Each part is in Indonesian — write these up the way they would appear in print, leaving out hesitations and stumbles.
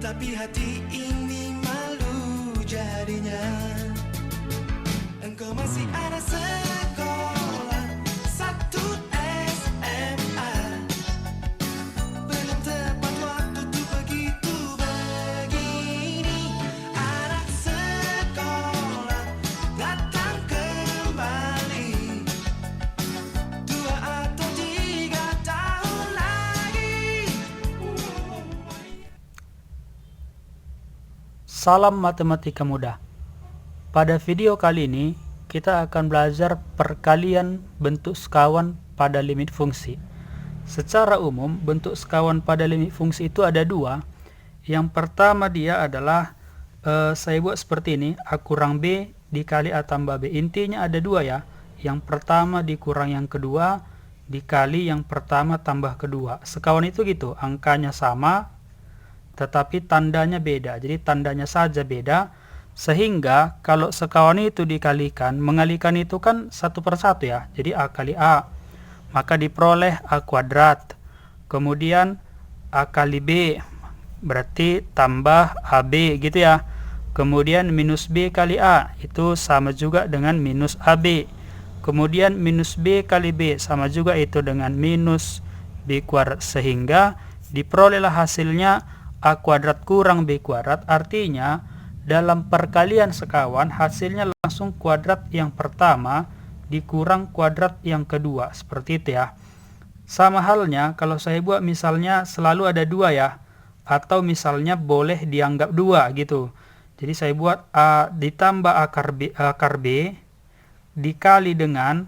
Tapi hati ini malu jadinya. Engkau masih ada sekolah, satu SMA. Belum tepat waktu tuh begitu begini. Anak sekolah datang kembali 2 atau 3 tahun lagi. Salam matematika mudah. Pada video kali ini kita akan belajar perkalian bentuk sekawan pada limit fungsi. Secara umum bentuk sekawan pada limit fungsi itu ada dua. Yang pertama dia adalah saya buat seperti ini, A kurang B dikali A tambah B. Intinya ada dua ya. Yang pertama dikurang yang kedua dikali yang pertama tambah kedua. Sekawan itu gitu, angkanya sama tetapi tandanya beda. Jadi tandanya saja beda, sehingga kalau sekawan itu dikalikan, mengalikan itu kan satu per satu ya. Jadi A kali A, maka diperoleh A kuadrat. Kemudian A kali B berarti tambah AB gitu ya. Kemudian minus B kali A itu sama juga dengan minus AB. Kemudian minus B kali B sama juga itu dengan minus B kuadrat, sehingga diperolehlah hasilnya A kuadrat kurang B kuadrat. Artinya dalam perkalian sekawan hasilnya langsung kuadrat yang pertama dikurang kuadrat yang kedua, seperti itu ya. Sama halnya kalau saya buat misalnya selalu ada dua ya, atau misalnya boleh dianggap dua gitu. Jadi saya buat A ditambah akar B dikali dengan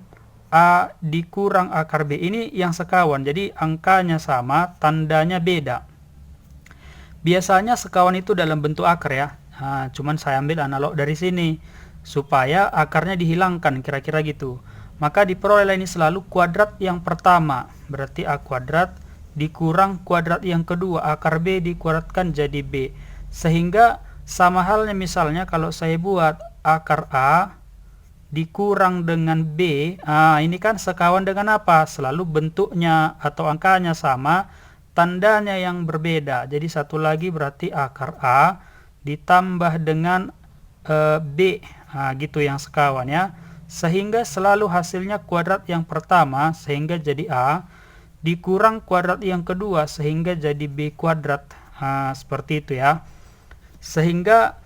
A dikurang akar B. Ini yang sekawan, jadi angkanya sama, tandanya beda. Biasanya sekawan itu dalam bentuk akar ya. Nah, cuman saya ambil analog dari sini supaya akarnya dihilangkan, kira-kira gitu. Maka diperoleh ini selalu kuadrat yang pertama, berarti A kuadrat dikurang kuadrat yang kedua, akar B dikuadratkan jadi B. Sehingga sama halnya misalnya kalau saya buat akar A dikurang dengan B, ini kan sekawan dengan apa? Selalu bentuknya atau angkanya sama, tandanya yang berbeda. Jadi satu lagi berarti akar A ditambah dengan B, gitu yang sekawan ya. Sehingga selalu hasilnya kuadrat yang pertama sehingga jadi A dikurang kuadrat yang kedua sehingga jadi B kuadrat. Seperti itu ya. Sehingga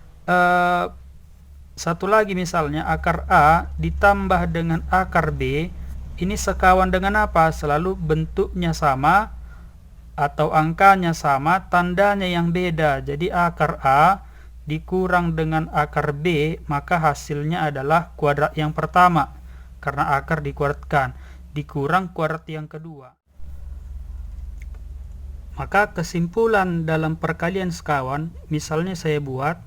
satu lagi misalnya akar A ditambah dengan akar B, ini sekawan dengan apa? Selalu bentuknya sama atau angkanya sama, tandanya yang beda. Jadi akar A dikurang dengan akar B, maka hasilnya adalah kuadrat yang pertama karena akar dikuadratkan, dikurang kuadrat yang kedua. Maka kesimpulan dalam perkalian sekawan, misalnya saya buat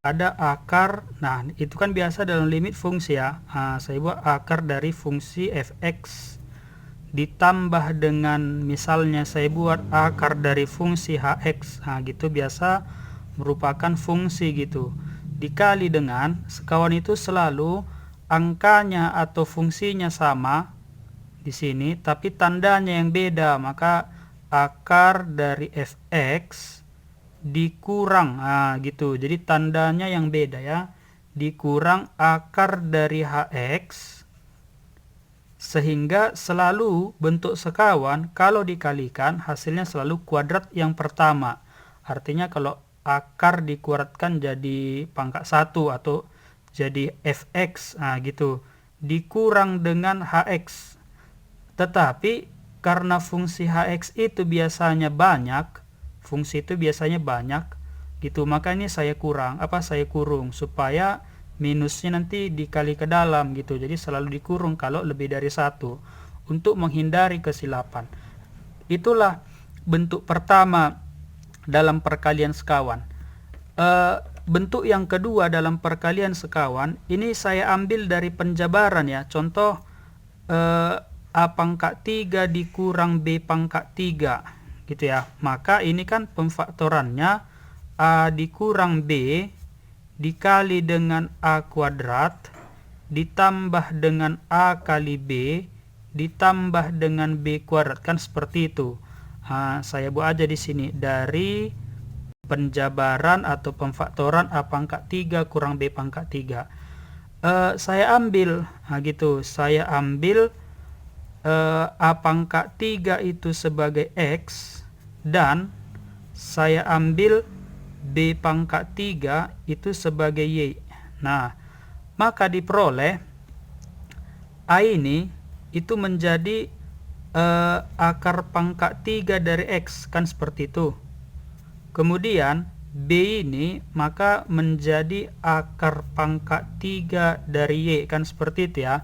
ada akar, nah itu kan biasa dalam limit fungsi ya. Saya buat akar dari fungsi fx ditambah dengan misalnya saya buat akar dari fungsi hx, gitu biasa merupakan fungsi gitu, dikali dengan sekawan itu selalu angkanya atau fungsinya sama di sini tapi tandanya yang beda, maka akar dari fx dikurang gitu, jadi tandanya yang beda ya, dikurang akar dari hx, sehingga selalu bentuk sekawan kalau dikalikan hasilnya selalu kuadrat yang pertama. Artinya kalau akar dikuadratkan jadi pangkat 1 atau jadi fx, gitu, dikurang dengan hx. Tetapi karena fungsi hx itu biasanya banyak, fungsi itu biasanya banyak gitu, maka ini saya kurung supaya minusnya nanti dikali ke dalam gitu. Jadi selalu dikurung kalau lebih dari 1 untuk menghindari kesilapan. Itulah bentuk pertama dalam perkalian sekawan. Bentuk yang kedua dalam perkalian sekawan ini saya ambil dari penjabaran ya. Contoh A pangkat 3 dikurang B pangkat 3 gitu ya. Maka ini kan pemfaktorannya A dikurang B dikali dengan A kuadrat ditambah dengan A kali B ditambah dengan B kuadrat, kan seperti itu. Saya buat aja di sini dari penjabaran atau pemfaktoran A pangkat 3 kurang B pangkat 3. Saya ambil gitu, saya ambil A pangkat 3 itu sebagai X dan saya ambil B pangkat 3 itu sebagai Y. Nah, maka diperoleh A ini itu menjadi akar pangkat 3 dari X, kan seperti itu. Kemudian B ini maka menjadi akar pangkat 3 dari Y, kan seperti itu ya.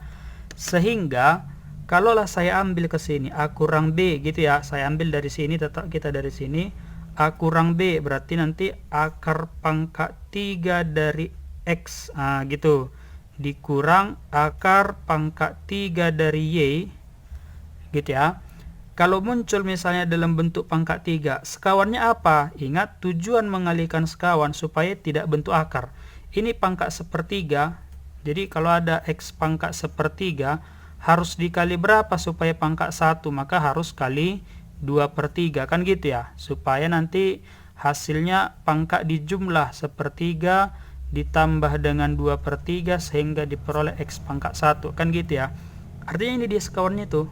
Sehingga kalaulah saya ambil ke sini A kurang B gitu ya, saya ambil dari sini, tetap kita dari sini A kurang B, berarti nanti akar pangkat 3 dari X gitu, dikurang akar pangkat 3 dari Y gitu ya. Kalau muncul misalnya dalam bentuk pangkat 3, sekawannya apa? Ingat, tujuan mengalihkan sekawan supaya tidak bentuk akar. Ini pangkat sepertiga, jadi kalau ada X pangkat sepertiga harus dikali berapa supaya pangkat 1? Maka harus kali 2/3, kan gitu ya, supaya nanti hasilnya pangkat dijumlah sepertiga ditambah dengan 2/3 sehingga diperoleh X pangkat 1, kan gitu ya. Artinya ini dia sekawannya tuh.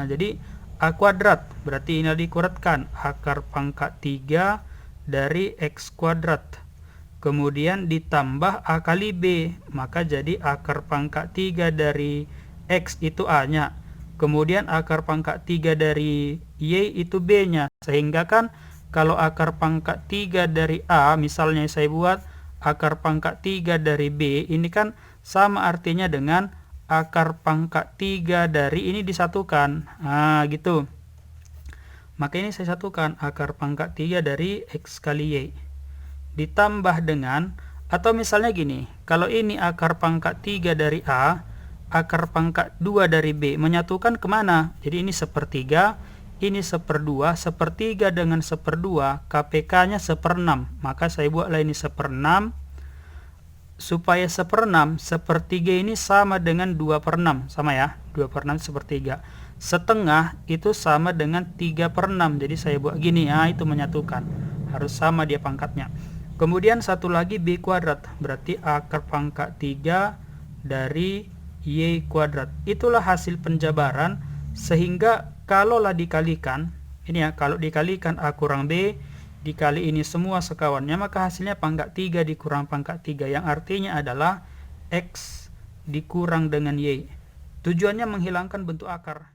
Jadi A kuadrat, berarti ini dikuratkan akar pangkat 3 dari X kuadrat. Kemudian ditambah A kali B, maka jadi akar pangkat 3 dari X itu A-nya. Kemudian akar pangkat 3 dari Y itu B-nya. Sehingga kan kalau akar pangkat 3 dari A, misalnya saya buat akar pangkat 3 dari B, ini kan sama artinya dengan akar pangkat 3 dari ini disatukan. Gitu. Maka ini saya satukan akar pangkat 3 dari X kali Y. Ditambah dengan, atau misalnya gini, kalau ini akar pangkat 3 dari A, akar pangkat 2 dari B, menyatukan kemana? Jadi ini sepertiga, ini 1/2, sepertiga dengan 1/2, KPK-nya 1/6. Maka saya buatlah ini 1/6. Supaya 1/6, sepertiga ini sama dengan 2/6, sama ya, 2/6 sepertiga. Setengah itu sama dengan 3/6, jadi saya buat gini, itu menyatukan, harus sama dia pangkatnya. Kemudian satu lagi B kuadrat, berarti akar pangkat 3 dari Y kuadrat. Itulah hasil penjabaran, sehingga kalaulah dikalikan, ini ya, kalau dikalikan A kurang B dikali ini semua sekawannya, maka hasilnya pangkat 3 dikurang pangkat 3, yang artinya adalah X dikurang dengan Y. Tujuannya menghilangkan bentuk akar.